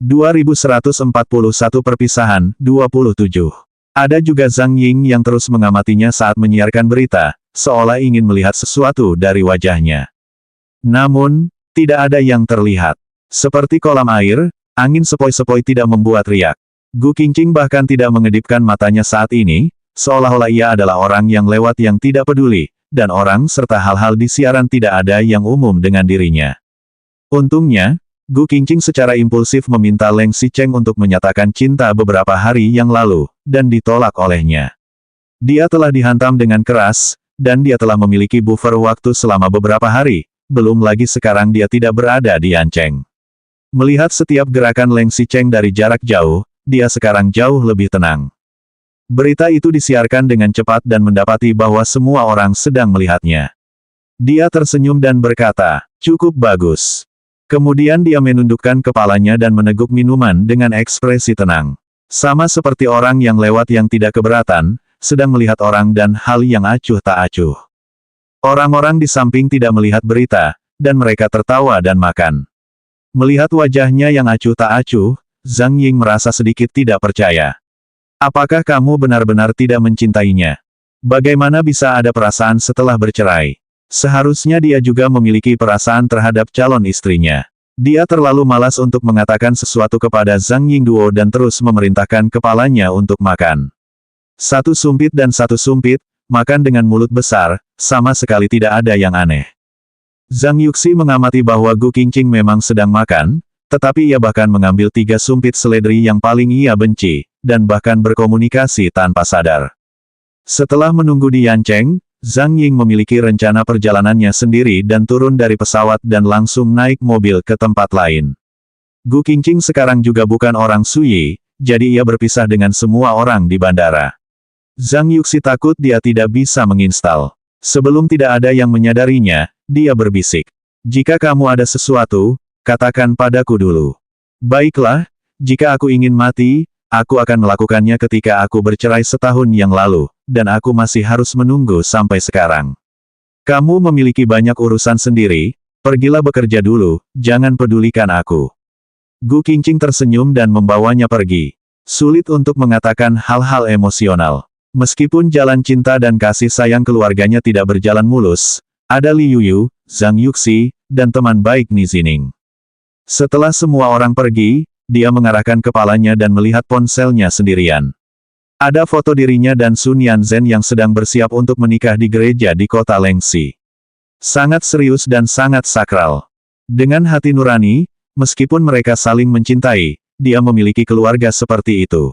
2141 Perpisahan, 27. Ada juga Zhang Ying yang terus mengamatinya saat menyiarkan berita, seolah ingin melihat sesuatu dari wajahnya. Namun, tidak ada yang terlihat. Seperti kolam air, angin sepoi-sepoi tidak membuat riak. Gu Qingqing bahkan tidak mengedipkan matanya saat ini, seolah-olah ia adalah orang yang lewat yang tidak peduli, dan orang serta hal-hal di siaran tidak ada yang umum dengan dirinya. Untungnya, Gu Qingqing secara impulsif meminta Leng Xicheng untuk menyatakan cinta beberapa hari yang lalu, dan ditolak olehnya. Dia telah dihantam dengan keras, dan dia telah memiliki buffer waktu selama beberapa hari, belum lagi sekarang dia tidak berada di Yancheng. Melihat setiap gerakan Leng Xicheng dari jarak jauh, dia sekarang jauh lebih tenang. Berita itu disiarkan dengan cepat dan mendapati bahwa semua orang sedang melihatnya. Dia tersenyum dan berkata, "Cukup bagus." Kemudian dia menundukkan kepalanya dan meneguk minuman dengan ekspresi tenang. Sama seperti orang yang lewat yang tidak keberatan, sedang melihat orang dan hal yang acuh tak acuh. Orang-orang di samping tidak melihat berita, dan mereka tertawa dan makan. Melihat wajahnya yang acuh tak acuh, Zhang Ying merasa sedikit tidak percaya. Apakah kamu benar-benar tidak mencintainya? Bagaimana bisa ada perasaan setelah bercerai? Seharusnya dia juga memiliki perasaan terhadap calon istrinya. Dia terlalu malas untuk mengatakan sesuatu kepada Zhang Yingduo dan terus memerintahkan kepalanya untuk makan. Satu sumpit dan satu sumpit, makan dengan mulut besar, sama sekali tidak ada yang aneh. Zhang Yuxi mengamati bahwa Gu Qingqing memang sedang makan, tetapi ia bahkan mengambil 3 sumpit seledri yang paling ia benci, dan bahkan berkomunikasi tanpa sadar. Setelah menunggu di Yancheng, Zhang Ying memiliki rencana perjalanannya sendiri dan turun dari pesawat dan langsung naik mobil ke tempat lain. Gu Qingqing sekarang juga bukan orang Suyi, jadi ia berpisah dengan semua orang di bandara. Zhang Yuxi takut dia tidak bisa menginstal. Sebelum tidak ada yang menyadarinya, dia berbisik. "Jika kamu ada sesuatu, katakan padaku dulu." "Baiklah, jika aku ingin mati, aku akan melakukannya ketika aku bercerai setahun yang lalu, dan aku masih harus menunggu sampai sekarang. Kamu memiliki banyak urusan sendiri, pergilah bekerja dulu, jangan pedulikan aku." Gu Qingqing tersenyum dan membawanya pergi. Sulit untuk mengatakan hal-hal emosional. Meskipun jalan cinta dan kasih sayang keluarganya tidak berjalan mulus, ada Li Yuyu, Zhang Yuxi, dan teman baik Ni Zining. Setelah semua orang pergi, dia mengarahkan kepalanya dan melihat ponselnya sendirian. Ada foto dirinya dan Sun Yanzhen yang sedang bersiap untuk menikah di gereja di kota Lengxi. Sangat serius dan sangat sakral. Dengan hati nurani, meskipun mereka saling mencintai, dia memiliki keluarga seperti itu.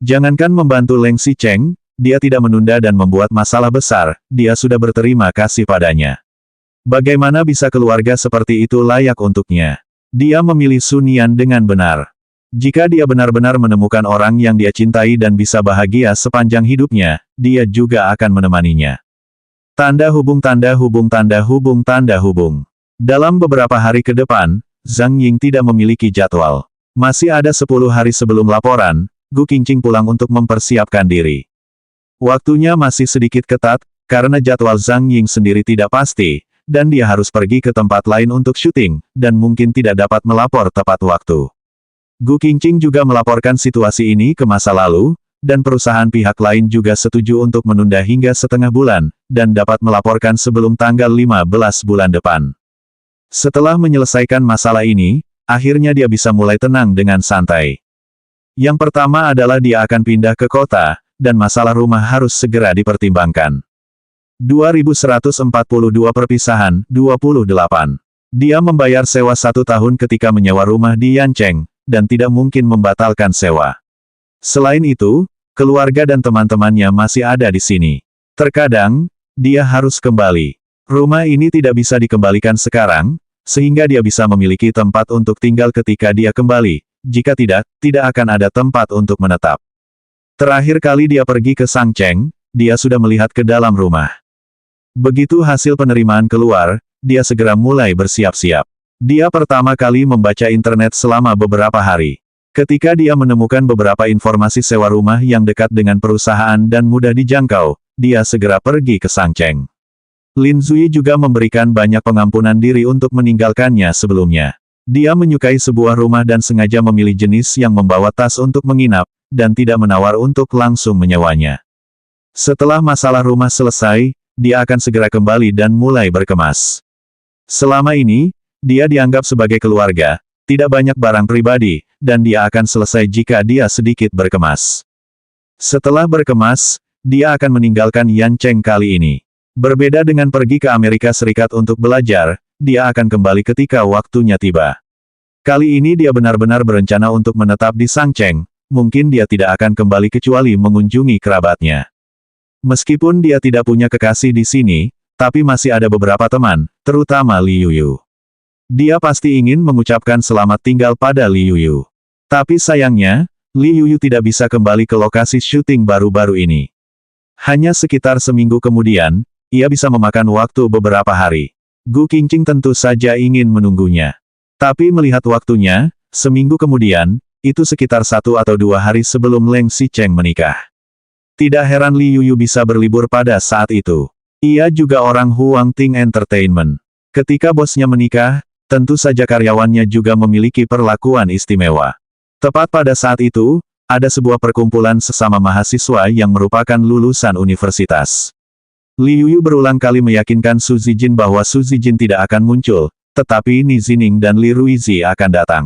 Jangankan membantu Leng Xicheng, dia tidak menunda dan membuat masalah besar, dia sudah berterima kasih padanya. Bagaimana bisa keluarga seperti itu layak untuknya? Dia memilih Sun Yan dengan benar. Jika dia benar-benar menemukan orang yang dia cintai dan bisa bahagia sepanjang hidupnya, dia juga akan menemaninya. Tanda hubung tanda hubung tanda hubung tanda hubung. Dalam beberapa hari ke depan, Zhang Ying tidak memiliki jadwal. Masih ada 10 hari sebelum laporan, Gu Qingqing pulang untuk mempersiapkan diri. Waktunya masih sedikit ketat, karena jadwal Zhang Ying sendiri tidak pasti, dan dia harus pergi ke tempat lain untuk syuting, dan mungkin tidak dapat melapor tepat waktu. Gu Qingqing juga melaporkan situasi ini ke masa lalu, dan perusahaan pihak lain juga setuju untuk menunda hingga setengah bulan, dan dapat melaporkan sebelum tanggal 15 bulan depan. Setelah menyelesaikan masalah ini, akhirnya dia bisa mulai tenang dengan santai. Yang pertama adalah dia akan pindah ke kota, dan masalah rumah harus segera dipertimbangkan. 2142 Perpisahan, 28. Dia membayar sewa 1 tahun ketika menyewa rumah di Yancheng, dan tidak mungkin membatalkan sewa. Selain itu, keluarga dan teman-temannya masih ada di sini. Terkadang, dia harus kembali. Rumah ini tidak bisa dikembalikan sekarang, sehingga dia bisa memiliki tempat untuk tinggal ketika dia kembali. Jika tidak, tidak akan ada tempat untuk menetap. Terakhir kali dia pergi ke Sangcheng, dia sudah melihat ke dalam rumah. Begitu hasil penerimaan keluar, dia segera mulai bersiap-siap. Dia pertama kali membaca internet selama beberapa hari. Ketika dia menemukan beberapa informasi sewa rumah yang dekat dengan perusahaan dan mudah dijangkau, dia segera pergi ke Sangcheng. Lin Zui juga memberikan banyak pengampunan diri untuk meninggalkannya sebelumnya. Dia menyukai sebuah rumah dan sengaja memilih jenis yang membawa tas untuk menginap, dan tidak menawar untuk langsung menyewanya. Setelah masalah rumah selesai, dia akan segera kembali dan mulai berkemas. Selama ini, dia dianggap sebagai keluarga, tidak banyak barang pribadi, dan dia akan selesai jika dia sedikit berkemas. Setelah berkemas, dia akan meninggalkan Yancheng kali ini. Berbeda dengan pergi ke Amerika Serikat untuk belajar, dia akan kembali ketika waktunya tiba. Kali ini dia benar-benar berencana untuk menetap di Sangcheng, mungkin dia tidak akan kembali kecuali mengunjungi kerabatnya. Meskipun dia tidak punya kekasih di sini, tapi masih ada beberapa teman, terutama Li Yuyu. Dia pasti ingin mengucapkan selamat tinggal pada Li Yuyu. Tapi sayangnya, Li Yuyu tidak bisa kembali ke lokasi syuting baru-baru ini. Hanya sekitar seminggu kemudian, ia bisa memakan waktu beberapa hari. Gu Qingqing tentu saja ingin menunggunya. Tapi melihat waktunya, seminggu kemudian, itu sekitar 1 atau 2 hari sebelum Leng Xicheng menikah. Tidak heran Li Yuyu bisa berlibur pada saat itu. Ia juga orang Huang Ting Entertainment. Ketika bosnya menikah, tentu saja karyawannya juga memiliki perlakuan istimewa. Tepat pada saat itu, ada sebuah perkumpulan sesama mahasiswa yang merupakan lulusan universitas. Li Yuyu berulang kali meyakinkan Su Zijin bahwa Su Zijin tidak akan muncul, tetapi Ni Zining dan Li Ruizi akan datang.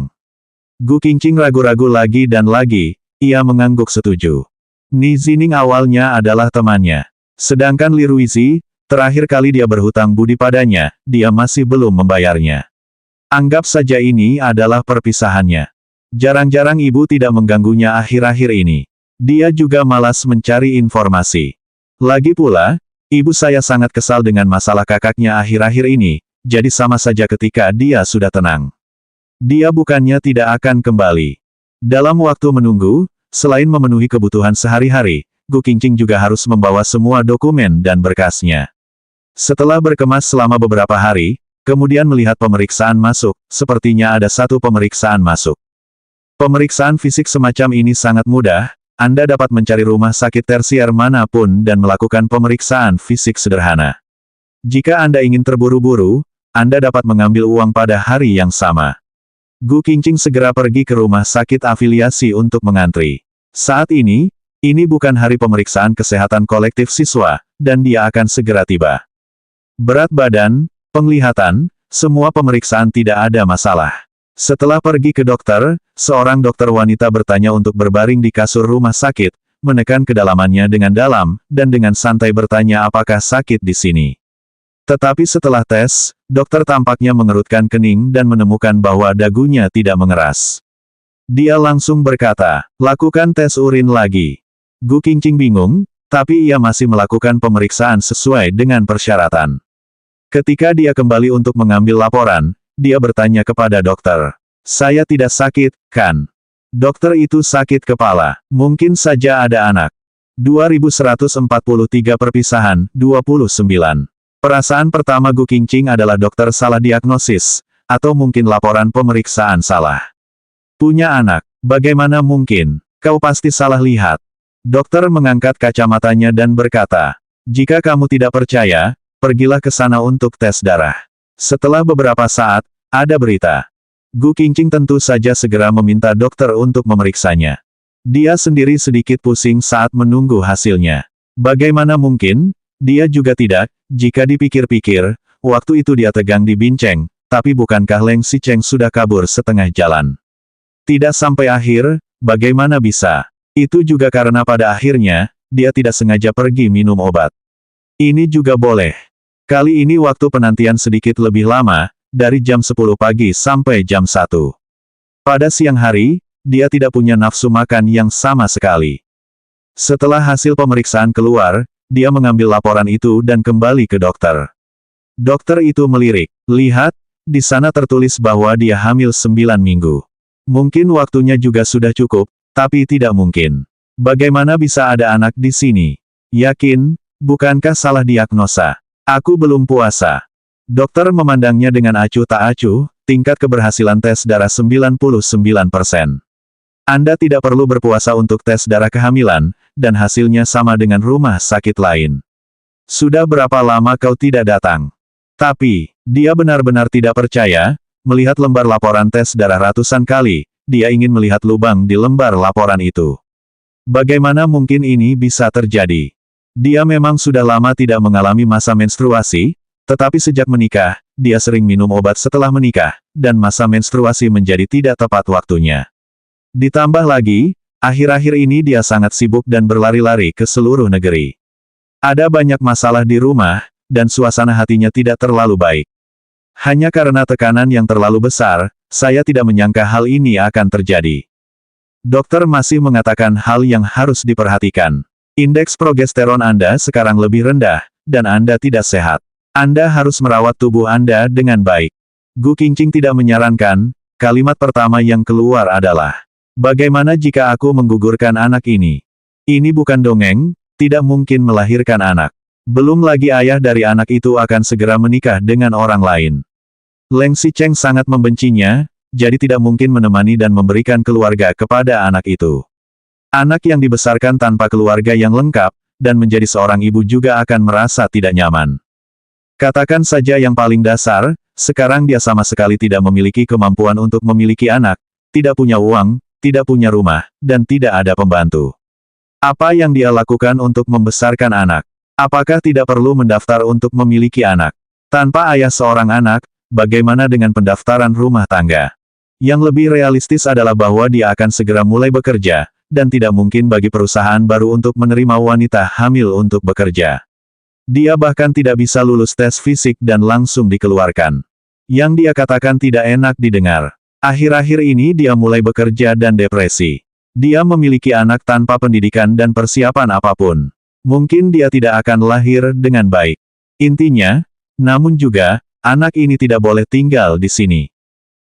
Gu Qingqing ragu-ragu lagi dan lagi, ia mengangguk setuju. Ni Zining awalnya adalah temannya. Sedangkan Li Ruizi, terakhir kali dia berhutang budi padanya, dia masih belum membayarnya. Anggap saja ini adalah perpisahannya. Jarang-jarang ibu tidak mengganggunya akhir-akhir ini. Dia juga malas mencari informasi. Lagi pula, ibu saya sangat kesal dengan masalah kakaknya akhir-akhir ini, jadi sama saja ketika dia sudah tenang. Dia bukannya tidak akan kembali. Dalam waktu menunggu, selain memenuhi kebutuhan sehari-hari, Gu Qingqing juga harus membawa semua dokumen dan berkasnya. Setelah berkemas selama beberapa hari, kemudian melihat pemeriksaan masuk, sepertinya ada satu pemeriksaan masuk. Pemeriksaan fisik semacam ini sangat mudah, Anda dapat mencari rumah sakit tersier manapun dan melakukan pemeriksaan fisik sederhana. Jika Anda ingin terburu-buru, Anda dapat mengambil uang pada hari yang sama. Gu Qingqing segera pergi ke rumah sakit afiliasi untuk mengantri. Saat ini bukan hari pemeriksaan kesehatan kolektif siswa, dan dia akan segera tiba. Berat badan, penglihatan, semua pemeriksaan tidak ada masalah. Setelah pergi ke dokter, seorang dokter wanita bertanya untuk berbaring di kasur rumah sakit, menekan kedalamannya dengan dalam, dan dengan santai bertanya apakah sakit di sini. Tetapi setelah tes, dokter tampaknya mengerutkan kening dan menemukan bahwa dagunya tidak mengeras. Dia langsung berkata, lakukan tes urin lagi. Gu Qingqing bingung, tapi ia masih melakukan pemeriksaan sesuai dengan persyaratan. Ketika dia kembali untuk mengambil laporan, dia bertanya kepada dokter. Saya tidak sakit, kan? Dokter itu sakit kepala, mungkin saja ada anak. 2143 perpisahan, 29. Perasaan pertama Gu Qingqing adalah dokter salah diagnosis, atau mungkin laporan pemeriksaan salah. Punya anak, bagaimana mungkin? Kau pasti salah lihat. Dokter mengangkat kacamatanya dan berkata, jika kamu tidak percaya, pergilah ke sana untuk tes darah. Setelah beberapa saat, ada berita. Gu Qingqing tentu saja segera meminta dokter untuk memeriksanya. Dia sendiri sedikit pusing saat menunggu hasilnya. Bagaimana mungkin? Dia juga tidak, jika dipikir-pikir, waktu itu dia tegang di Binceng, tapi bukankah Leng Xicheng sudah kabur setengah jalan? Tidak sampai akhir, bagaimana bisa? Itu juga karena pada akhirnya, dia tidak sengaja pergi minum obat. Ini juga boleh. Kali ini waktu penantian sedikit lebih lama, dari jam 10 pagi sampai jam 1. Pada siang hari, dia tidak punya nafsu makan yang sama sekali. Setelah hasil pemeriksaan keluar, dia mengambil laporan itu dan kembali ke dokter. Dokter itu melirik. Lihat, di sana tertulis bahwa dia hamil 9 minggu. Mungkin waktunya juga sudah cukup, tapi tidak mungkin. Bagaimana bisa ada anak di sini? Yakin, bukankah salah diagnosa? Aku belum puasa. Dokter memandangnya dengan acuh tak acuh, tingkat keberhasilan tes darah 99%. Anda tidak perlu berpuasa untuk tes darah kehamilan, dan hasilnya sama dengan rumah sakit lain. Sudah berapa lama kau tidak datang? Tapi, dia benar-benar tidak percaya, Melihat lembar laporan tes darah ratusan kali, dia ingin melihat lubang di lembar laporan itu. Bagaimana mungkin ini bisa terjadi? Dia memang sudah lama tidak mengalami masa menstruasi, tetapi sejak menikah, dia sering minum obat setelah menikah, dan masa menstruasi menjadi tidak tepat waktunya. Ditambah lagi, akhir-akhir ini dia sangat sibuk dan berlari-lari ke seluruh negeri. Ada banyak masalah di rumah, dan suasana hatinya tidak terlalu baik. Hanya karena tekanan yang terlalu besar, saya tidak menyangka hal ini akan terjadi. Dokter masih mengatakan hal yang harus diperhatikan. Indeks progesteron Anda sekarang lebih rendah, dan Anda tidak sehat. Anda harus merawat tubuh Anda dengan baik. Gu Qingqing tidak menyarankan, kalimat pertama yang keluar adalah, bagaimana jika aku menggugurkan anak ini? Ini bukan dongeng, tidak mungkin melahirkan anak. Belum lagi ayah dari anak itu akan segera menikah dengan orang lain. Leng Xicheng sangat membencinya, jadi tidak mungkin menemani dan memberikan keluarga kepada anak itu. Anak yang dibesarkan tanpa keluarga yang lengkap, dan menjadi seorang ibu juga akan merasa tidak nyaman. Katakan saja yang paling dasar, sekarang dia sama sekali tidak memiliki kemampuan untuk memiliki anak, tidak punya uang, tidak punya rumah, dan tidak ada pembantu. Apa yang dia lakukan untuk membesarkan anak? Apakah tidak perlu mendaftar untuk memiliki anak? Tanpa ayah seorang anak, bagaimana dengan pendaftaran rumah tangga? Yang lebih realistis adalah bahwa dia akan segera mulai bekerja, dan tidak mungkin bagi perusahaan baru untuk menerima wanita hamil untuk bekerja. Dia bahkan tidak bisa lulus tes fisik dan langsung dikeluarkan. Yang dia katakan tidak enak didengar. Akhir-akhir ini dia mulai bekerja dan depresi. Dia memiliki anak tanpa pendidikan dan persiapan apapun. Mungkin dia tidak akan lahir dengan baik. Intinya, namun juga, anak ini tidak boleh tinggal di sini.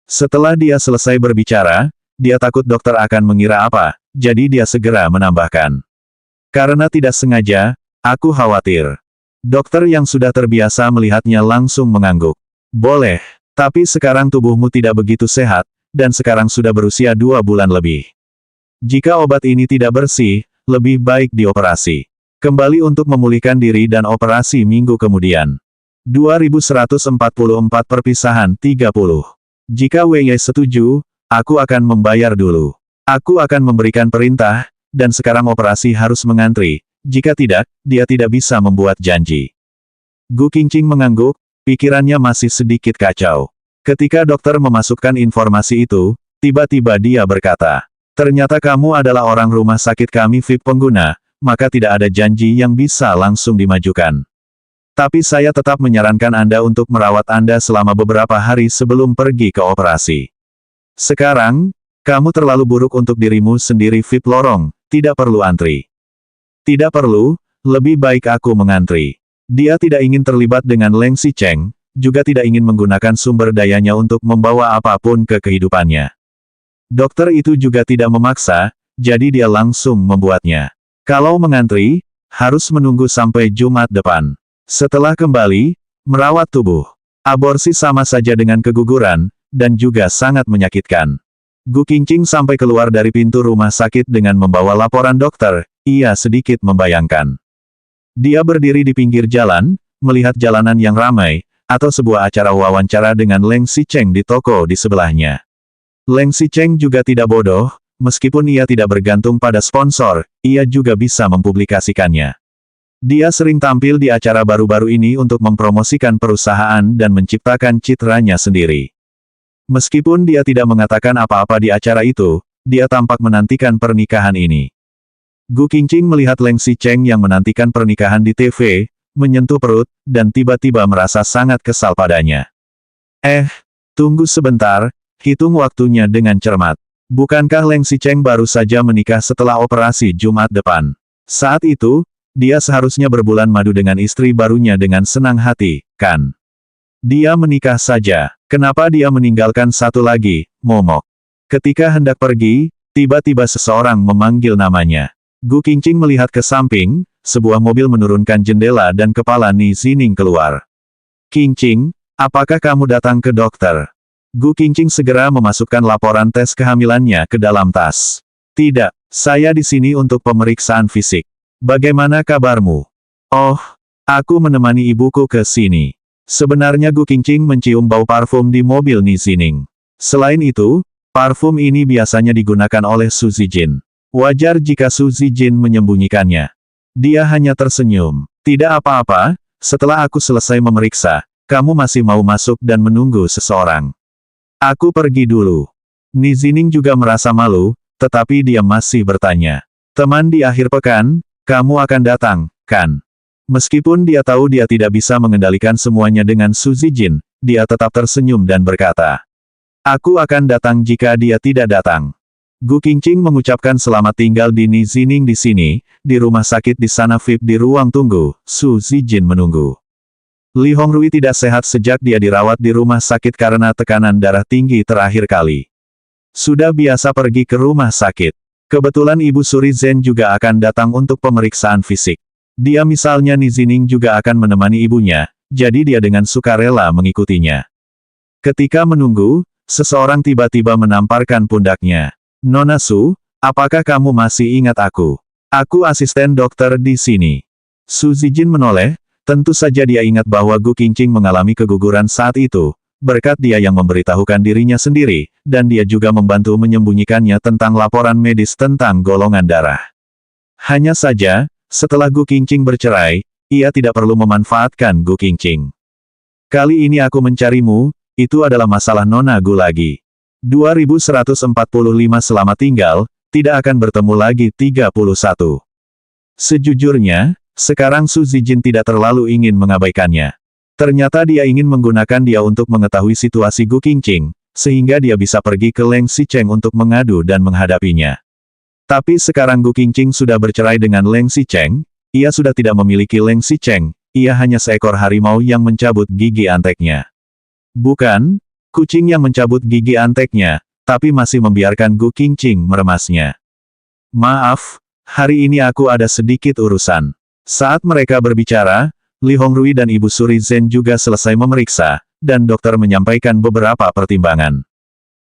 Setelah dia selesai berbicara, dia takut dokter akan mengira apa, jadi dia segera menambahkan. Karena tidak sengaja, aku khawatir. Dokter yang sudah terbiasa melihatnya langsung mengangguk. Boleh, tapi sekarang tubuhmu tidak begitu sehat, dan sekarang sudah berusia 2 bulan lebih. Jika obat ini tidak bersih, lebih baik dioperasi. Kembali untuk memulihkan diri dan operasi minggu kemudian. 2144 perpisahan 30. Jika Wei setuju, aku akan membayar dulu. Aku akan memberikan perintah, dan sekarang operasi harus mengantri. Jika tidak, dia tidak bisa membuat janji. Gu Qingqing mengangguk, pikirannya masih sedikit kacau. Ketika dokter memasukkan informasi itu, tiba-tiba dia berkata, ternyata kamu adalah orang rumah sakit kami VIP pengguna, maka tidak ada janji yang bisa langsung dimajukan. Tapi saya tetap menyarankan Anda untuk merawat Anda selama beberapa hari sebelum pergi ke operasi. Sekarang, kamu terlalu buruk untuk dirimu sendiri VIP lorong, tidak perlu antri. Tidak perlu, lebih baik aku mengantri. Dia tidak ingin terlibat dengan Leng Xicheng, juga tidak ingin menggunakan sumber dayanya untuk membawa apapun ke kehidupannya. Dokter itu juga tidak memaksa, jadi dia langsung membuatnya. Kalau mengantri, harus menunggu sampai Jumat depan. Setelah kembali, merawat tubuh. Aborsi sama saja dengan keguguran, dan juga sangat menyakitkan. Gu Qingqing sampai keluar dari pintu rumah sakit dengan membawa laporan dokter, ia sedikit membayangkan. Dia berdiri di pinggir jalan, melihat jalanan yang ramai, atau sebuah acara wawancara dengan Leng Xicheng di toko di sebelahnya. Leng Xicheng juga tidak bodoh, meskipun ia tidak bergantung pada sponsor, ia juga bisa mempublikasikannya. Dia sering tampil di acara baru-baru ini untuk mempromosikan perusahaan dan menciptakan citranya sendiri. Meskipun dia tidak mengatakan apa-apa di acara itu, dia tampak menantikan pernikahan ini. Gu Qingqing melihat Leng Xicheng yang menantikan pernikahan di TV, menyentuh perut, dan tiba-tiba merasa sangat kesal padanya. Tunggu sebentar, hitung waktunya dengan cermat. Bukankah Leng Xicheng baru saja menikah setelah operasi Jumat depan? Saat itu, dia seharusnya berbulan madu dengan istri barunya dengan senang hati, kan? Dia menikah saja. Kenapa dia meninggalkan satu lagi, momok? Ketika hendak pergi, tiba-tiba seseorang memanggil namanya. Gu Qingqing melihat ke samping, sebuah mobil menurunkan jendela dan kepala Ni Zining keluar. Qingqing, apakah kamu datang ke dokter? Gu Qingqing segera memasukkan laporan tes kehamilannya ke dalam tas. Tidak, saya di sini untuk pemeriksaan fisik. Bagaimana kabarmu? Oh, aku menemani ibuku ke sini. Sebenarnya Gu Qingqing mencium bau parfum di mobil Ni Zining. Selain itu, parfum ini biasanya digunakan oleh Su Zijin. Wajar jika Su Zijin menyembunyikannya. Dia hanya tersenyum. Tidak apa-apa, setelah aku selesai memeriksa, kamu masih mau masuk dan menunggu seseorang. Aku pergi dulu. Ni Zining juga merasa malu, tetapi dia masih bertanya. Teman di akhir pekan, kamu akan datang, kan? Meskipun dia tahu dia tidak bisa mengendalikan semuanya dengan Su Zijin, dia tetap tersenyum dan berkata, aku akan datang jika dia tidak datang. Gu Qingqing mengucapkan selamat tinggal di Ni Zining di sini, di rumah sakit di sana VIP di ruang tunggu, Su Zijin menunggu. Li Hongrui tidak sehat sejak dia dirawat di rumah sakit karena tekanan darah tinggi terakhir kali. Sudah biasa pergi ke rumah sakit. Kebetulan Ibu Suri Zhen juga akan datang untuk pemeriksaan fisik. Dia misalnya Ni Zining juga akan menemani ibunya, jadi dia dengan sukarela mengikutinya. Ketika menunggu, seseorang tiba-tiba menamparkan pundaknya. Nona Su, apakah kamu masih ingat aku? Aku asisten dokter di sini. Su Zijin menoleh, tentu saja dia ingat bahwa Gu Qingqing mengalami keguguran saat itu, berkat dia yang memberitahukan dirinya sendiri, dan dia juga membantu menyembunyikannya tentang laporan medis tentang golongan darah. Hanya saja, setelah Gu Qingqing bercerai, ia tidak perlu memanfaatkan Gu Qingqing. Kali ini aku mencarimu, itu adalah masalah Nona Gu lagi. 2145 selamat tinggal, tidak akan bertemu lagi 31. Sejujurnya, sekarang Su Zijin tidak terlalu ingin mengabaikannya. Ternyata dia ingin menggunakan dia untuk mengetahui situasi Gu Qingqing, sehingga dia bisa pergi ke Leng Xicheng untuk mengadu dan menghadapinya. Tapi sekarang Gu Qingqing sudah bercerai dengan Leng Xicheng, ia sudah tidak memiliki Leng Xicheng, ia hanya seekor harimau yang mencabut gigi anteknya. Bukan, kucing yang mencabut gigi anteknya, tapi masih membiarkan Gu Qingqing meremasnya. Maaf, hari ini aku ada sedikit urusan. Saat mereka berbicara, Li Hongrui dan Ibu Suri Zhen juga selesai memeriksa, dan dokter menyampaikan beberapa pertimbangan.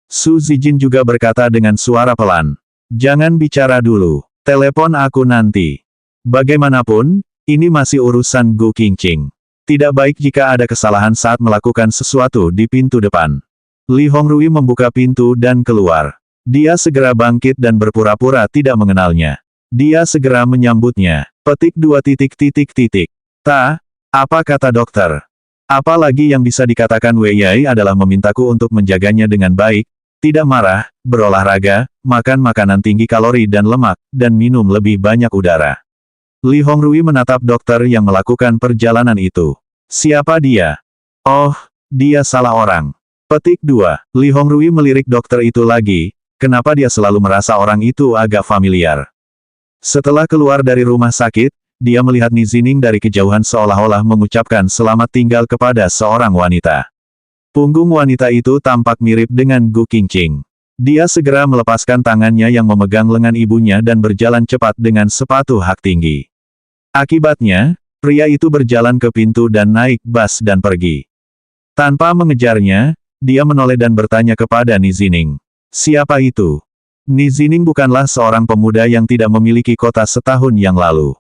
Su Zijin juga berkata dengan suara pelan. Jangan bicara dulu. Telepon aku nanti. Bagaimanapun, ini masih urusan Gu Qingqing. Tidak baik jika ada kesalahan saat melakukan sesuatu di pintu depan. Li Hongrui membuka pintu dan keluar. Dia segera bangkit dan berpura-pura tidak mengenalnya. Dia segera menyambutnya. Petik 2 titik titik titik. Ta, apa kata dokter? Apalagi yang bisa dikatakan Wei Yai adalah memintaku untuk menjaganya dengan baik, tidak marah, berolahraga, makan makanan tinggi kalori dan lemak, dan minum lebih banyak udara. Li Hongrui menatap dokter yang melakukan perjalanan itu. Siapa dia? Oh, dia salah orang. Petik 2. Li Hongrui melirik dokter itu lagi, kenapa dia selalu merasa orang itu agak familiar. Setelah keluar dari rumah sakit, dia melihat Ni Zining dari kejauhan seolah-olah mengucapkan selamat tinggal kepada seorang wanita. Punggung wanita itu tampak mirip dengan Gu Qingqing. Dia segera melepaskan tangannya yang memegang lengan ibunya dan berjalan cepat dengan sepatu hak tinggi. Akibatnya, pria itu berjalan ke pintu dan naik bus dan pergi. Tanpa mengejarnya, dia menoleh dan bertanya kepada Ni Zining. Siapa itu? Ni Zining bukanlah seorang pemuda yang tidak memiliki kota setahun yang lalu.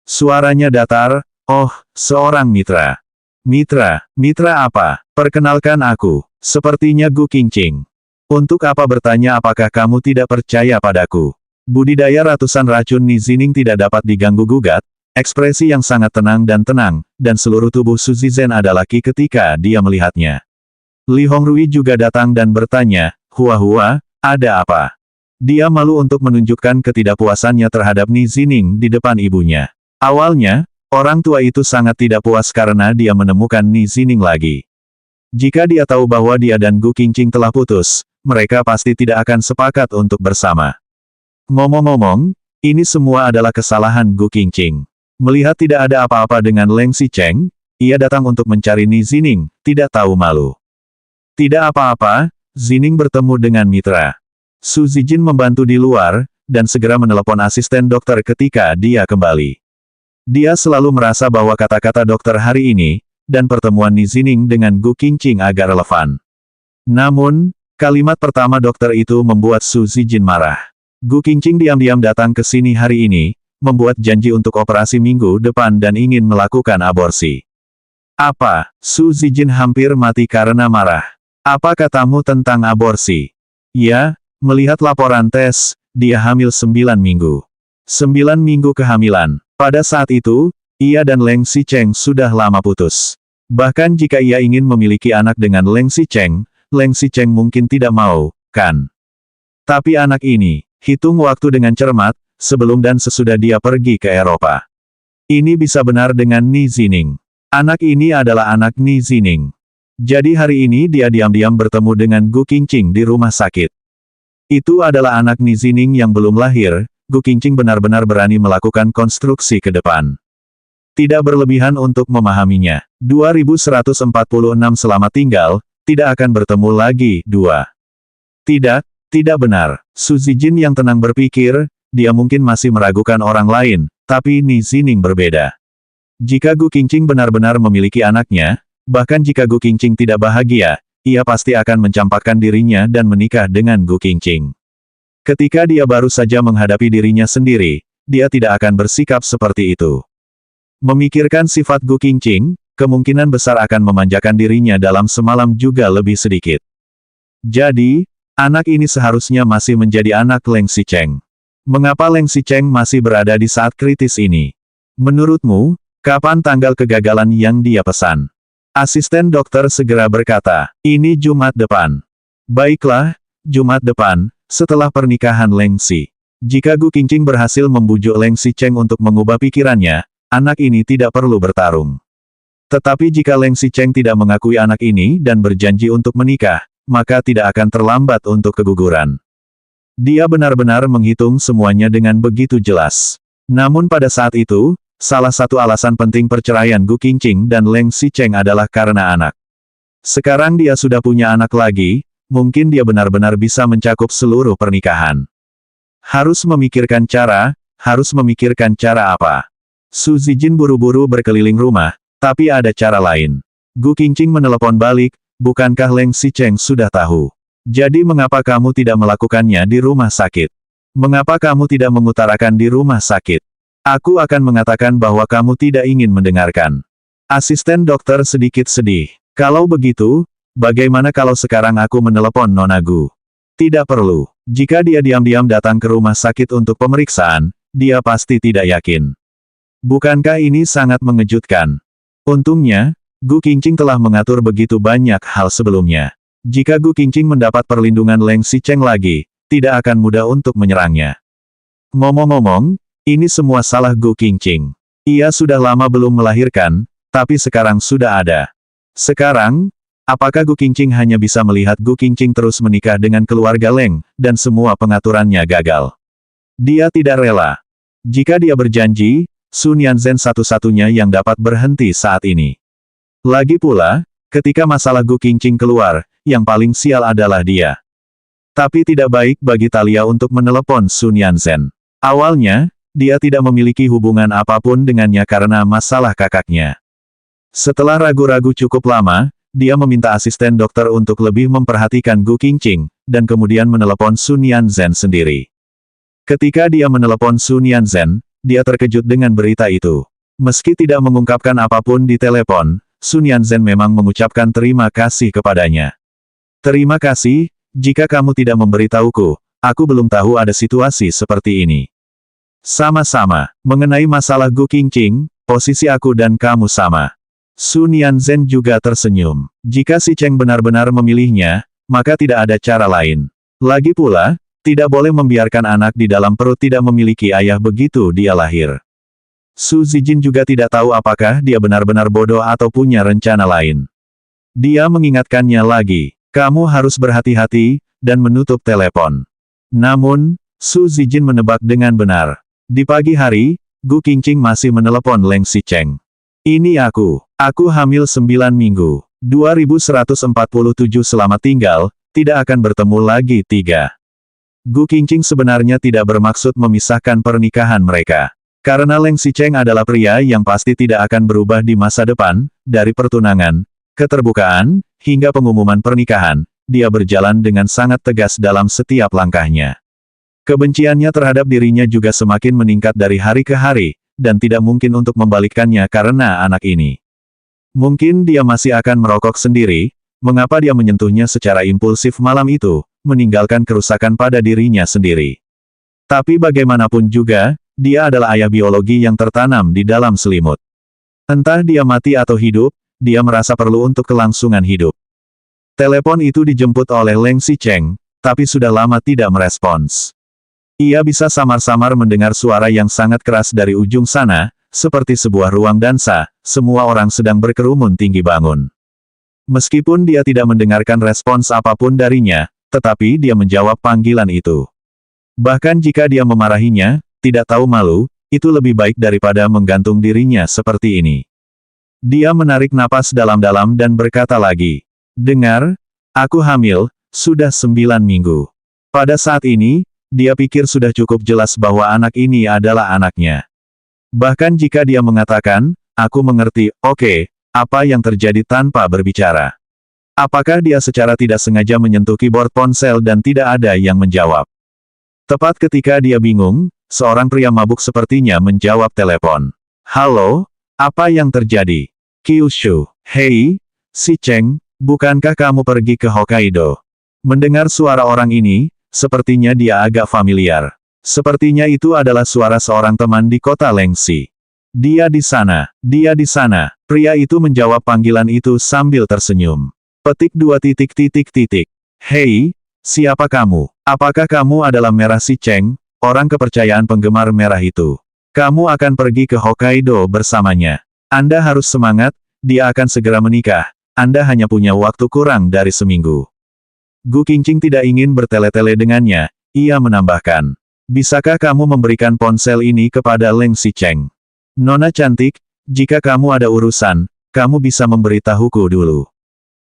Suaranya datar, oh, seorang mitra. Mitra apa? Perkenalkan aku. Sepertinya Gu Qingqing. Untuk apa bertanya apakah kamu tidak percaya padaku? Budidaya ratusan racun Ni Zining tidak dapat diganggu-gugat, ekspresi yang sangat tenang, dan seluruh tubuh Su Zizhen adalah ki ketika dia melihatnya. Li Hongrui juga datang dan bertanya, Hua, ada apa? Dia malu untuk menunjukkan ketidakpuasannya terhadap Ni Zining di depan ibunya. Awalnya, orang tua itu sangat tidak puas karena dia menemukan Ni Zining lagi. Jika dia tahu bahwa dia dan Gu Qingqing telah putus, mereka pasti tidak akan sepakat untuk bersama. Ngomong-ngomong, ini semua adalah kesalahan Gu Qingqing. Melihat tidak ada apa-apa dengan Leng Xicheng, ia datang untuk mencari Ni Zining, tidak tahu malu. Tidak apa-apa, Zining bertemu dengan mitra. Su Zijin membantu di luar, dan segera menelepon asisten dokter ketika dia kembali. Dia selalu merasa bahwa kata-kata dokter hari ini, dan pertemuan Ni Zining dengan Gu Qingqing agak relevan. Namun, kalimat pertama dokter itu membuat Su Zijin marah. Gu Qingqing diam-diam datang ke sini hari ini, membuat janji untuk operasi minggu depan dan ingin melakukan aborsi. Apa? Su Zijin hampir mati karena marah. Apa katamu tentang aborsi? Ya, melihat laporan tes, dia hamil 9 minggu. 9 minggu kehamilan. Pada saat itu, ia dan Leng Xicheng sudah lama putus. Bahkan jika ia ingin memiliki anak dengan Leng Xicheng mungkin tidak mau, kan? Tapi anak ini, hitung waktu dengan cermat, sebelum dan sesudah dia pergi ke Eropa. Ini bisa benar dengan Ni Zining. Anak ini adalah anak Ni Zining. Jadi hari ini dia diam-diam bertemu dengan Gu Qingqing di rumah sakit. Itu adalah anak Ni Zining yang belum lahir. Gu Qingqing benar-benar berani melakukan konstruksi ke depan. Tidak berlebihan untuk memahaminya. 2146 selamat tinggal, tidak akan bertemu lagi, 2. Tidak benar. Su Zijin yang tenang berpikir, dia mungkin masih meragukan orang lain, tapi Ni Zining berbeda. Jika Gu Qingqing benar-benar memiliki anaknya, bahkan jika Gu Qingqing tidak bahagia, ia pasti akan mencampakkan dirinya dan menikah dengan Gu Qingqing. Ketika dia baru saja menghadapi dirinya sendiri, dia tidak akan bersikap seperti itu. Memikirkan sifat Gu Qingqing, kemungkinan besar akan memanjakan dirinya dalam semalam juga lebih sedikit. Jadi, anak ini seharusnya masih menjadi anak Leng Xicheng. Mengapa Leng Xicheng masih berada di saat kritis ini? Menurutmu, kapan tanggal kegagalan yang dia pesan? Asisten dokter segera berkata, ini Jumat depan. Baiklah, Jumat depan, setelah pernikahan Leng Xi. Jika Gu Qingqing berhasil membujuk Leng Xicheng untuk mengubah pikirannya, anak ini tidak perlu bertarung. Tetapi jika Leng Xicheng tidak mengakui anak ini dan berjanji untuk menikah, maka tidak akan terlambat untuk keguguran. Dia benar-benar menghitung semuanya dengan begitu jelas. Namun pada saat itu, salah satu alasan penting perceraian Gu Qingqing dan Leng Xicheng adalah karena anak. Sekarang dia sudah punya anak lagi, mungkin dia benar-benar bisa mencakup seluruh pernikahan. Harus memikirkan cara apa? Su Zijin buru-buru berkeliling rumah, tapi ada cara lain. Gu Qingqing menelepon balik, bukankah Leng Xicheng sudah tahu? Jadi mengapa kamu tidak melakukannya di rumah sakit? Mengapa kamu tidak mengutarakan di rumah sakit? Aku akan mengatakan bahwa kamu tidak ingin mendengarkan. Asisten dokter sedikit sedih. Kalau begitu, bagaimana kalau sekarang aku menelepon Nona Gu? Tidak perlu. Jika dia diam-diam datang ke rumah sakit untuk pemeriksaan, dia pasti tidak yakin. Bukankah ini sangat mengejutkan? Untungnya, Gu Qingqing telah mengatur begitu banyak hal sebelumnya. Jika Gu Qingqing mendapat perlindungan Leng Xicheng lagi, tidak akan mudah untuk menyerangnya. Ngomong-ngomong, ini semua salah Gu Qingqing. Ia sudah lama belum melahirkan, tapi sekarang sudah ada. Sekarang, apakah Gu Qingqing hanya bisa melihat Gu Qingqing terus menikah dengan keluarga Leng, dan semua pengaturannya gagal? Dia tidak rela. Jika dia berjanji, Sun Yanzhen satu-satunya yang dapat berhenti saat ini. Lagi pula, ketika masalah Gu Qingqing keluar, yang paling sial adalah dia. Tapi tidak baik bagi Talia untuk menelepon Sun Yanzhen. Awalnya, dia tidak memiliki hubungan apapun dengannya karena masalah kakaknya. Setelah ragu-ragu cukup lama, dia meminta asisten dokter untuk lebih memperhatikan Gu Qingqing, dan kemudian menelepon Sun Yanzhen sendiri. Ketika dia menelepon Sun Yanzhen, dia terkejut dengan berita itu. Meski tidak mengungkapkan apapun di telepon, Sun Yanzhen memang mengucapkan terima kasih kepadanya. Terima kasih, jika kamu tidak memberitahuku, aku belum tahu ada situasi seperti ini. Sama-sama, mengenai masalah Gu Qingqing, posisi aku dan kamu sama. Sun Yanzhen juga tersenyum. Jika si Cheng benar-benar memilihnya, maka tidak ada cara lain. Lagi pula, tidak boleh membiarkan anak di dalam perut tidak memiliki ayah begitu dia lahir. Su Zijin juga tidak tahu apakah dia benar-benar bodoh atau punya rencana lain. Dia mengingatkannya lagi, kamu harus berhati-hati, dan menutup telepon. Namun, Su Zijin menebak dengan benar. Di pagi hari, Gu Qingqing masih menelepon Leng Xicheng. Ini aku hamil 9 minggu. 2147 selamat tinggal, tidak akan bertemu lagi 3. Gu Qingqing sebenarnya tidak bermaksud memisahkan pernikahan mereka. Karena Leng Xicheng adalah pria yang pasti tidak akan berubah di masa depan, dari pertunangan, keterbukaan, hingga pengumuman pernikahan, dia berjalan dengan sangat tegas dalam setiap langkahnya. Kebenciannya terhadap dirinya juga semakin meningkat dari hari ke hari, dan tidak mungkin untuk membalikkannya karena anak ini. Mungkin dia masih akan merokok sendiri, mengapa dia menyentuhnya secara impulsif malam itu, meninggalkan kerusakan pada dirinya sendiri. Tapi bagaimanapun juga, dia adalah ayah biologi yang tertanam di dalam selimut. Entah dia mati atau hidup, dia merasa perlu untuk kelangsungan hidup. Telepon itu dijemput oleh Leng Xicheng, tapi sudah lama tidak merespons. Ia bisa samar-samar mendengar suara yang sangat keras dari ujung sana, seperti sebuah ruang dansa, semua orang sedang berkerumun tinggi bangun. Meskipun dia tidak mendengarkan respons apapun darinya, tetapi dia menjawab panggilan itu. Bahkan jika dia memarahinya, tidak tahu malu, itu lebih baik daripada menggantung dirinya seperti ini. Dia menarik napas dalam-dalam dan berkata lagi, "Dengar, aku hamil, sudah 9 minggu." Pada saat ini, dia pikir sudah cukup jelas bahwa anak ini adalah anaknya. Bahkan jika dia mengatakan, "Aku mengerti, oke," apa yang terjadi tanpa berbicara? Apakah dia secara tidak sengaja menyentuh keyboard ponsel dan tidak ada yang menjawab? Tepat ketika dia bingung, seorang pria mabuk sepertinya menjawab telepon. "Halo, apa yang terjadi?" "Kyushu." "Hei, Xicheng, bukankah kamu pergi ke Hokkaido?" Mendengar suara orang ini, sepertinya dia agak familiar. Sepertinya itu adalah suara seorang teman di kota Lengxi. "Dia di sana, dia di sana." Pria itu menjawab panggilan itu sambil tersenyum. Petik 2. "Hei, siapa kamu? Apakah kamu adalah Merah Xicheng, orang kepercayaan penggemar merah itu? Kamu akan pergi ke Hokkaido bersamanya. Anda harus semangat, dia akan segera menikah. Anda hanya punya waktu kurang dari seminggu." Gu Qingqing tidak ingin bertele-tele dengannya, ia menambahkan. "Bisakah kamu memberikan ponsel ini kepada Leng Xicheng? Nona cantik, jika kamu ada urusan, kamu bisa memberitahuku dulu.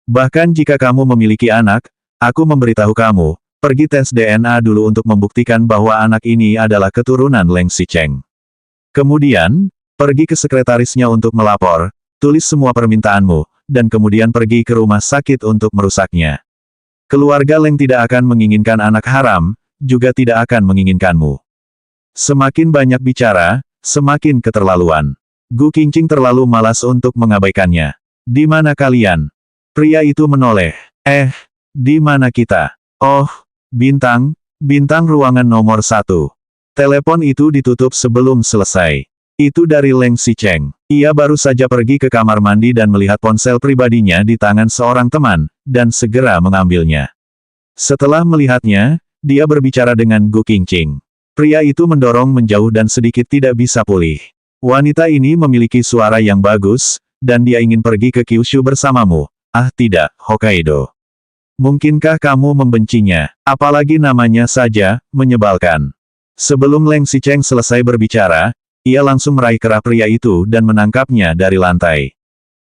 Bahkan jika kamu memiliki anak, aku memberitahu kamu, pergi tes DNA dulu untuk membuktikan bahwa anak ini adalah keturunan Leng Xicheng. Kemudian, pergi ke sekretarisnya untuk melapor, tulis semua permintaanmu, dan kemudian pergi ke rumah sakit untuk merusaknya. Keluarga Leng tidak akan menginginkan anak haram, juga tidak akan menginginkanmu." Semakin banyak bicara, semakin keterlaluan. Gu Qingqing terlalu malas untuk mengabaikannya. "Di mana kalian?" Pria itu menoleh. Di mana kita?" "Oh, bintang ruangan nomor 1. Telepon itu ditutup sebelum selesai. Itu dari Leng Xicheng. Ia baru saja pergi ke kamar mandi dan melihat ponsel pribadinya di tangan seorang teman, dan segera mengambilnya. Setelah melihatnya, dia berbicara dengan Gu Qingqing. Pria itu mendorong menjauh dan sedikit tidak bisa pulih. "Wanita ini memiliki suara yang bagus, dan dia ingin pergi ke Kyushu bersamamu. Ah tidak, Hokkaido. Mungkinkah kamu membencinya? Apalagi namanya saja, menyebalkan." Sebelum Leng Xicheng selesai berbicara, ia langsung meraih kerah pria itu dan menangkapnya dari lantai.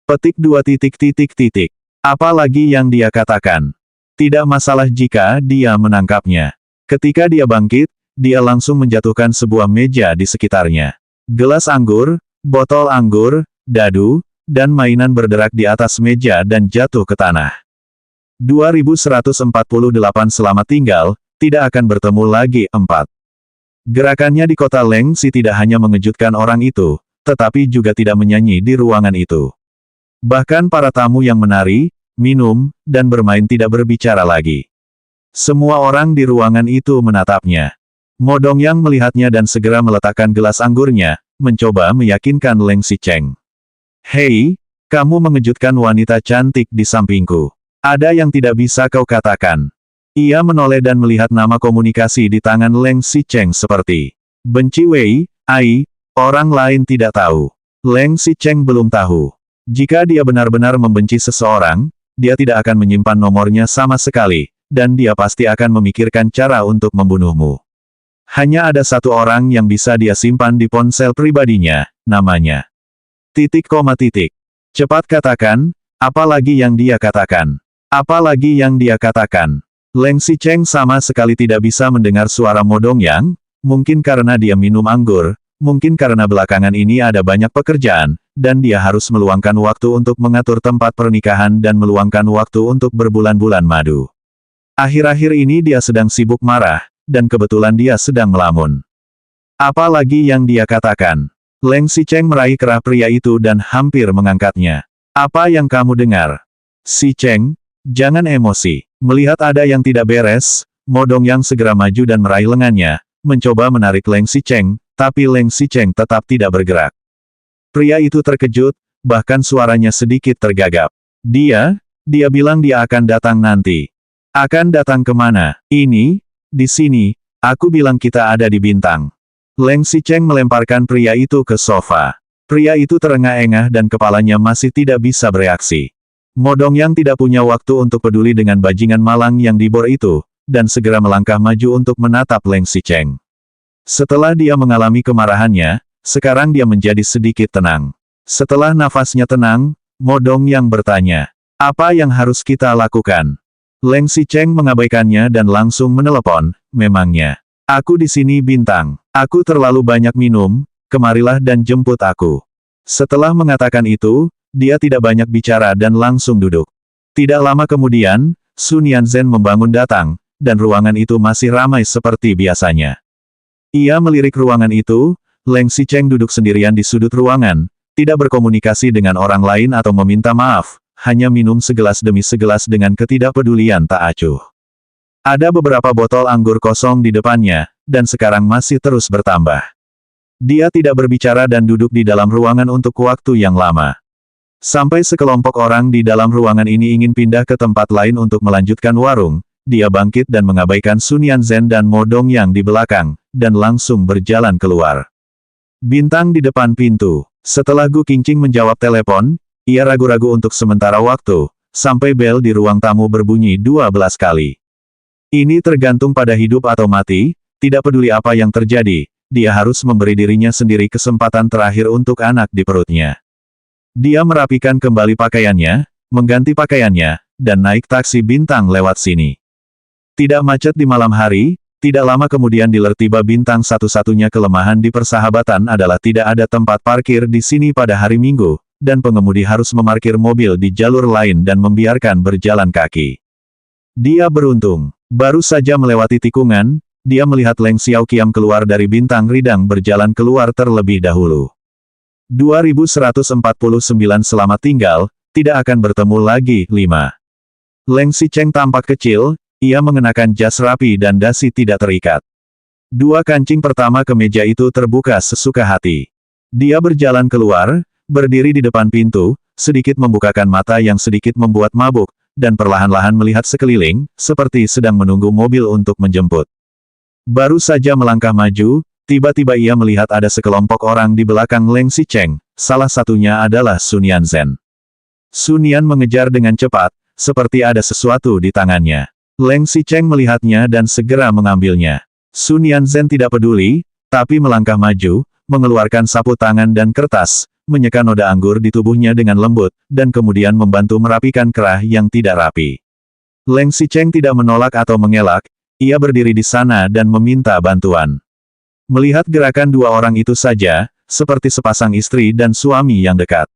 Petik 2. Apa lagi yang dia katakan? Tidak masalah jika dia menangkapnya. Ketika dia bangkit, dia langsung menjatuhkan sebuah meja di sekitarnya. Gelas anggur, botol anggur, dadu, dan mainan berderak di atas meja dan jatuh ke tanah. 2148 Selamat tinggal, tidak akan bertemu lagi 4. Gerakannya di kota Lengxi tidak hanya mengejutkan orang itu, tetapi juga tidak menyanyi di ruangan itu. Bahkan para tamu yang menari, minum, dan bermain tidak berbicara lagi. Semua orang di ruangan itu menatapnya. Mo Dongyang melihatnya dan segera meletakkan gelas anggurnya, mencoba meyakinkan Leng Xicheng. "Hei, kamu mengejutkan wanita cantik di sampingku. Ada yang tidak bisa kau katakan?" Ia menoleh dan melihat nama komunikasi di tangan Leng Xicheng seperti "Benci Wei, Ai." Orang lain tidak tahu. Leng Xicheng belum tahu. Jika dia benar-benar membenci seseorang, dia tidak akan menyimpan nomornya sama sekali, dan dia pasti akan memikirkan cara untuk membunuhmu. Hanya ada satu orang yang bisa dia simpan di ponsel pribadinya, namanya. Cepat katakan, apa lagi yang dia katakan? Apa lagi yang dia katakan? Leng Xicheng sama sekali tidak bisa mendengar suara Mo Dongyang, mungkin karena dia minum anggur, mungkin karena belakangan ini ada banyak pekerjaan, dan dia harus meluangkan waktu untuk mengatur tempat pernikahan dan meluangkan waktu untuk berbulan-bulan madu. Akhir-akhir ini dia sedang sibuk marah, dan kebetulan dia sedang melamun. Apa lagi yang dia katakan? Leng Xicheng meraih kerah pria itu dan hampir mengangkatnya. Apa yang kamu dengar? Si Cheng, jangan emosi. Melihat ada yang tidak beres, Mo Dongyang segera maju dan meraih lengannya, mencoba menarik Leng Xicheng, tapi Leng Xicheng tetap tidak bergerak. Pria itu terkejut, bahkan suaranya sedikit tergagap. Dia bilang dia akan datang nanti. Akan datang kemana? Ini, di sini, aku bilang kita ada di bintang. Leng Xicheng melemparkan pria itu ke sofa. Pria itu terengah-engah dan kepalanya masih tidak bisa bereaksi. Mo Dongyang tidak punya waktu untuk peduli dengan bajingan malang yang dibor itu, dan segera melangkah maju untuk menatap Leng Xicheng. Setelah dia mengalami kemarahannya, sekarang dia menjadi sedikit tenang. Setelah nafasnya tenang, Mo Dongyang bertanya, apa yang harus kita lakukan? Leng Xicheng mengabaikannya dan langsung menelepon, memangnya. Aku di sini bintang. Aku terlalu banyak minum, kemarilah dan jemput aku. Setelah mengatakan itu, dia tidak banyak bicara dan langsung duduk. Tidak lama kemudian, Sun Yanzhen membangun datang, dan ruangan itu masih ramai seperti biasanya. Ia melirik ruangan itu, Leng Xicheng duduk sendirian di sudut ruangan, tidak berkomunikasi dengan orang lain atau meminta maaf, hanya minum segelas demi segelas dengan ketidakpedulian tak acuh. Ada beberapa botol anggur kosong di depannya, dan sekarang masih terus bertambah. Dia tidak berbicara dan duduk di dalam ruangan untuk waktu yang lama. Sampai sekelompok orang di dalam ruangan ini ingin pindah ke tempat lain untuk melanjutkan warung, dia bangkit dan mengabaikan Sun Yanzhen dan Mo Dongyang di belakang, dan langsung berjalan keluar. Bintang di depan pintu. Setelah Gu Qingqing menjawab telepon, ia ragu-ragu untuk sementara waktu, sampai bel di ruang tamu berbunyi 12 kali. Ini tergantung pada hidup atau mati, tidak peduli apa yang terjadi, dia harus memberi dirinya sendiri kesempatan terakhir untuk anak di perutnya. Dia merapikan kembali pakaiannya, mengganti pakaiannya, dan naik taksi bintang lewat sini. Tidak macet di malam hari, tidak lama kemudian dealer tiba bintang. Satu-satunya kelemahan di persahabatan adalah tidak ada tempat parkir di sini pada hari Minggu, dan pengemudi harus memarkir mobil di jalur lain dan membiarkan berjalan kaki. Dia beruntung. Baru saja melewati tikungan, dia melihat Leng Xiaoqiam keluar dari bintang ridang berjalan keluar terlebih dahulu. 2149 Selamat tinggal, tidak akan bertemu lagi. 5. Leng Xicheng tampak kecil, ia mengenakan jas rapi dan dasi tidak terikat. Dua kancing pertama kemeja itu terbuka sesuka hati. Dia berjalan keluar, berdiri di depan pintu, sedikit membukakan mata yang sedikit membuat mabuk, dan perlahan-lahan melihat sekeliling, seperti sedang menunggu mobil untuk menjemput. Baru saja melangkah maju, tiba-tiba ia melihat ada sekelompok orang di belakang Leng Xicheng, salah satunya adalah Sun Yanzhen. Sun Yan mengejar dengan cepat, seperti ada sesuatu di tangannya. Leng Xicheng melihatnya dan segera mengambilnya. Sun Yanzhen tidak peduli, tapi melangkah maju, mengeluarkan sapu tangan dan kertas, menyeka noda anggur di tubuhnya dengan lembut, dan kemudian membantu merapikan kerah yang tidak rapi. Leng Xicheng tidak menolak atau mengelak, ia berdiri di sana dan meminta bantuan. Melihat gerakan dua orang itu saja, seperti sepasang istri dan suami yang dekat.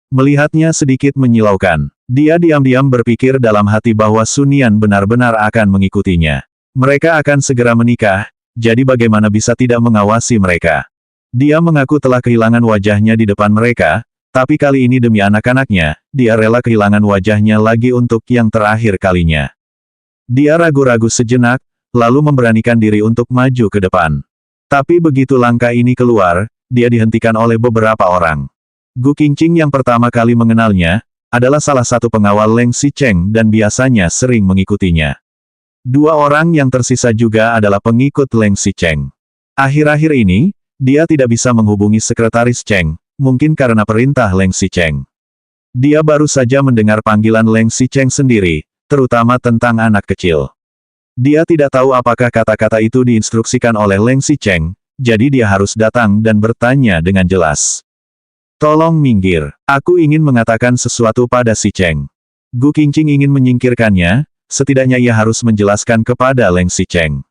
Melihatnya sedikit menyilaukan. Dia diam-diam berpikir dalam hati bahwa Sun Yan benar-benar akan mengikutinya. Mereka akan segera menikah, jadi bagaimana bisa tidak mengawasi mereka. Dia mengaku telah kehilangan wajahnya di depan mereka, tapi kali ini demi anak-anaknya, dia rela kehilangan wajahnya lagi untuk yang terakhir kalinya. Dia ragu-ragu sejenak, lalu memberanikan diri untuk maju ke depan. Tapi begitu langkah ini keluar, dia dihentikan oleh beberapa orang. Gu Qingqing yang pertama kali mengenalnya, adalah salah satu pengawal Leng Xicheng dan biasanya sering mengikutinya. Dua orang yang tersisa juga adalah pengikut Leng Xicheng. Akhir-akhir ini, dia tidak bisa menghubungi sekretaris Cheng, mungkin karena perintah Leng Xicheng. Dia baru saja mendengar panggilan Leng Xicheng sendiri, terutama tentang anak kecil. Dia tidak tahu apakah kata-kata itu diinstruksikan oleh Leng Xicheng, jadi dia harus datang dan bertanya dengan jelas. Tolong minggir, aku ingin mengatakan sesuatu pada si Cheng. Gu Qingqing ingin menyingkirkannya, setidaknya ia harus menjelaskan kepada Leng Xicheng.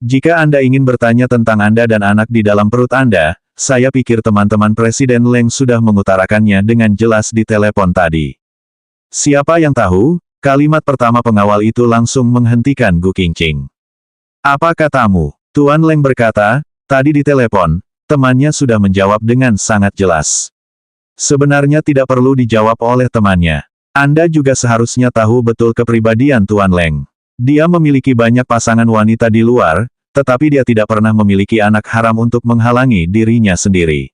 Jika Anda ingin bertanya tentang Anda dan anak di dalam perut Anda, saya pikir teman-teman Presiden Leng sudah mengutarakannya dengan jelas di telepon tadi. Siapa yang tahu, kalimat pertama pengawal itu langsung menghentikan Gu Qingqing. Apa katamu? Tuan Leng berkata, tadi di telepon, temannya sudah menjawab dengan sangat jelas. Sebenarnya tidak perlu dijawab oleh temannya. Anda juga seharusnya tahu betul kepribadian Tuan Leng. Dia memiliki banyak pasangan wanita di luar, tetapi dia tidak pernah memiliki anak haram untuk menghalangi dirinya sendiri.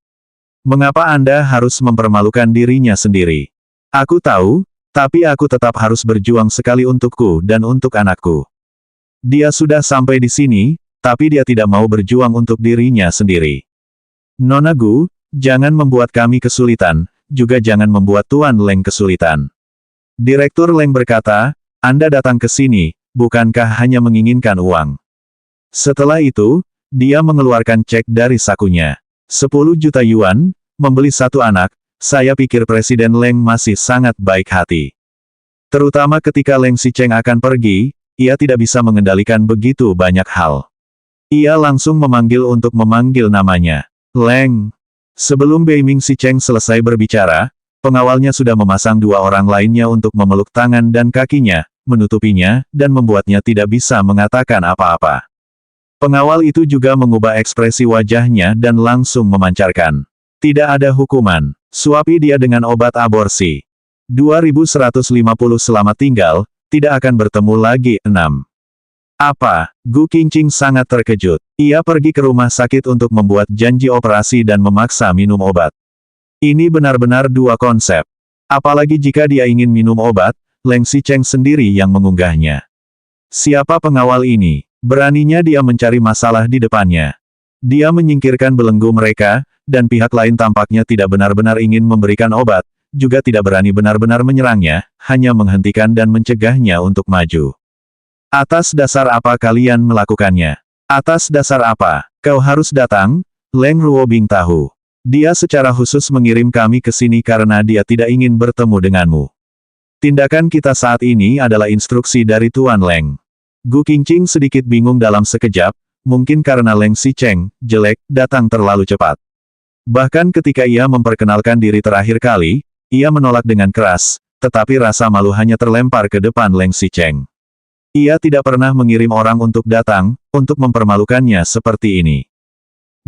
Mengapa Anda harus mempermalukan dirinya sendiri? Aku tahu, tapi aku tetap harus berjuang sekali untukku dan untuk anakku. Dia sudah sampai di sini, tapi dia tidak mau berjuang untuk dirinya sendiri. Nona Gu, jangan membuat kami kesulitan, juga jangan membuat Tuan Leng kesulitan. Direktur Leng berkata, Anda datang ke sini, bukankah hanya menginginkan uang? Setelah itu, dia mengeluarkan cek dari sakunya. 10 juta yuan, membeli satu anak, saya pikir Presiden Leng masih sangat baik hati. Terutama ketika Leng Xicheng akan pergi, ia tidak bisa mengendalikan begitu banyak hal. Ia langsung memanggil untuk memanggil namanya. Leng. Sebelum Beiming Xicheng selesai berbicara, pengawalnya sudah memasang 2 orang lainnya untuk memeluk tangan dan kakinya, menutupinya, dan membuatnya tidak bisa mengatakan apa-apa. Pengawal itu juga mengubah ekspresi wajahnya dan langsung memancarkan. Tidak ada hukuman. Suapi dia dengan obat aborsi. 2150 selamat tinggal, tidak akan bertemu lagi. 6. Apa? Gu Qingqing sangat terkejut. Ia pergi ke rumah sakit untuk membuat janji operasi dan memaksa minum obat. Ini benar-benar 2 konsep. Apalagi jika dia ingin minum obat, Leng Xicheng sendiri yang mengunggahnya. Siapa pengawal ini? Beraninya dia mencari masalah di depannya. Dia menyingkirkan belenggu mereka, dan pihak lain tampaknya tidak benar-benar ingin memberikan obat, juga tidak berani benar-benar menyerangnya, hanya menghentikan dan mencegahnya untuk maju. Atas dasar apa kalian melakukannya? Atas dasar apa? Kau harus datang? Leng Ruobing tahu. Dia secara khusus mengirim kami ke sini karena dia tidak ingin bertemu denganmu. Tindakan kita saat ini adalah instruksi dari Tuan Leng. Gu Qingqing sedikit bingung dalam sekejap, mungkin karena Leng Xicheng, jelek, datang terlalu cepat. Bahkan ketika ia memperkenalkan diri terakhir kali, ia menolak dengan keras, tetapi rasa malu hanya terlempar ke depan Leng Xicheng. Ia tidak pernah mengirim orang untuk datang, untuk mempermalukannya seperti ini.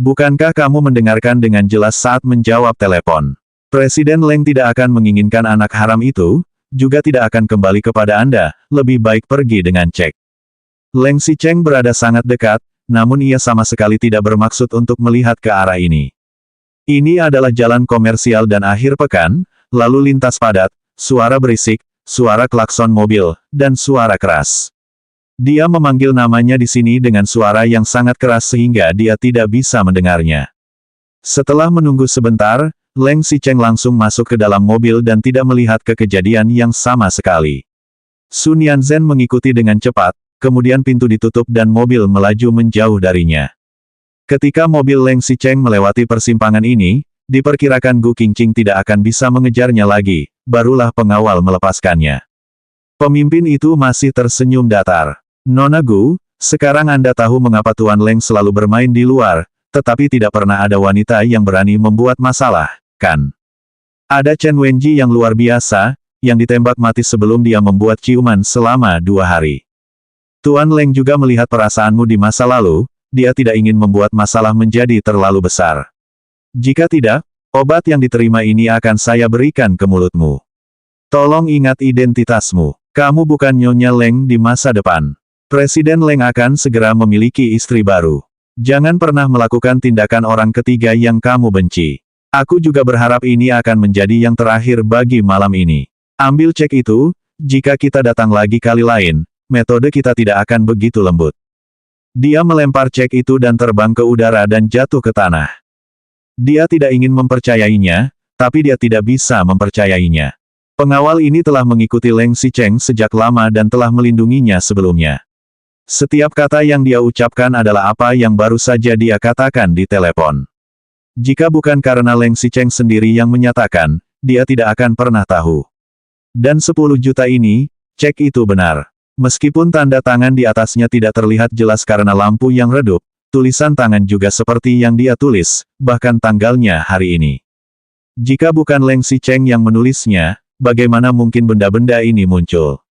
Bukankah kamu mendengarkan dengan jelas saat menjawab telepon? Presiden Leng tidak akan menginginkan anak haram itu, juga tidak akan kembali kepada Anda, lebih baik pergi dengan cek. Leng Xicheng berada sangat dekat, namun ia sama sekali tidak bermaksud untuk melihat ke arah ini. Ini adalah jalan komersial dan akhir pekan, lalu lintas padat, suara berisik, suara klakson mobil, dan suara keras. Dia memanggil namanya di sini dengan suara yang sangat keras sehingga dia tidak bisa mendengarnya. Setelah menunggu sebentar, Leng Xicheng langsung masuk ke dalam mobil dan tidak melihat ke kejadian yang sama sekali. Sun Yanzhen mengikuti dengan cepat, kemudian pintu ditutup dan mobil melaju menjauh darinya. Ketika mobil Leng Xicheng melewati persimpangan ini, diperkirakan Gu Qingqing tidak akan bisa mengejarnya lagi, barulah pengawal melepaskannya. Pemimpin itu masih tersenyum datar. Nona Gu, sekarang Anda tahu mengapa Tuan Leng selalu bermain di luar, tetapi tidak pernah ada wanita yang berani membuat masalah, kan? Ada Chen Wenji yang luar biasa, yang ditembak mati sebelum dia membuat ciuman selama 2 hari. Tuan Leng juga melihat perasaanmu di masa lalu, dia tidak ingin membuat masalah menjadi terlalu besar. Jika tidak, obat yang diterima ini akan saya berikan ke mulutmu. Tolong ingat identitasmu. Kamu bukan Nyonya Leng di masa depan. Presiden Leng akan segera memiliki istri baru. Jangan pernah melakukan tindakan orang ketiga yang kamu benci. Aku juga berharap ini akan menjadi yang terakhir bagi malam ini. Ambil cek itu, jika kita datang lagi kali lain, metode kita tidak akan begitu lembut. Dia melempar cek itu dan terbang ke udara dan jatuh ke tanah. Dia tidak ingin mempercayainya, tapi dia tidak bisa mempercayainya. Pengawal ini telah mengikuti Leng Xicheng sejak lama dan telah melindunginya sebelumnya. Setiap kata yang dia ucapkan adalah apa yang baru saja dia katakan di telepon. Jika bukan karena Leng Xicheng sendiri yang menyatakan, dia tidak akan pernah tahu. Dan 10 juta ini, cek itu benar. Meskipun tanda tangan di atasnya tidak terlihat jelas karena lampu yang redup, tulisan tangan juga seperti yang dia tulis, bahkan tanggalnya hari ini. Jika bukan Leng Xicheng yang menulisnya, bagaimana mungkin benda-benda ini muncul?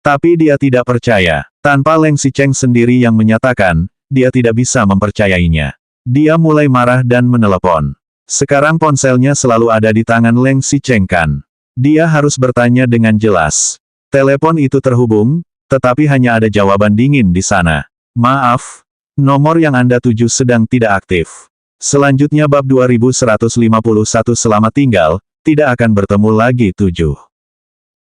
Tapi dia tidak percaya. Tanpa Leng Xicheng sendiri yang menyatakan, dia tidak bisa mempercayainya. Dia mulai marah dan menelepon. Sekarang ponselnya selalu ada di tangan Leng Xichengkan. Dia harus bertanya dengan jelas. Telepon itu terhubung, tetapi hanya ada jawaban dingin di sana. Maaf, nomor yang Anda tuju sedang tidak aktif. Selanjutnya bab 2151 selamat tinggal, tidak akan bertemu lagi 7.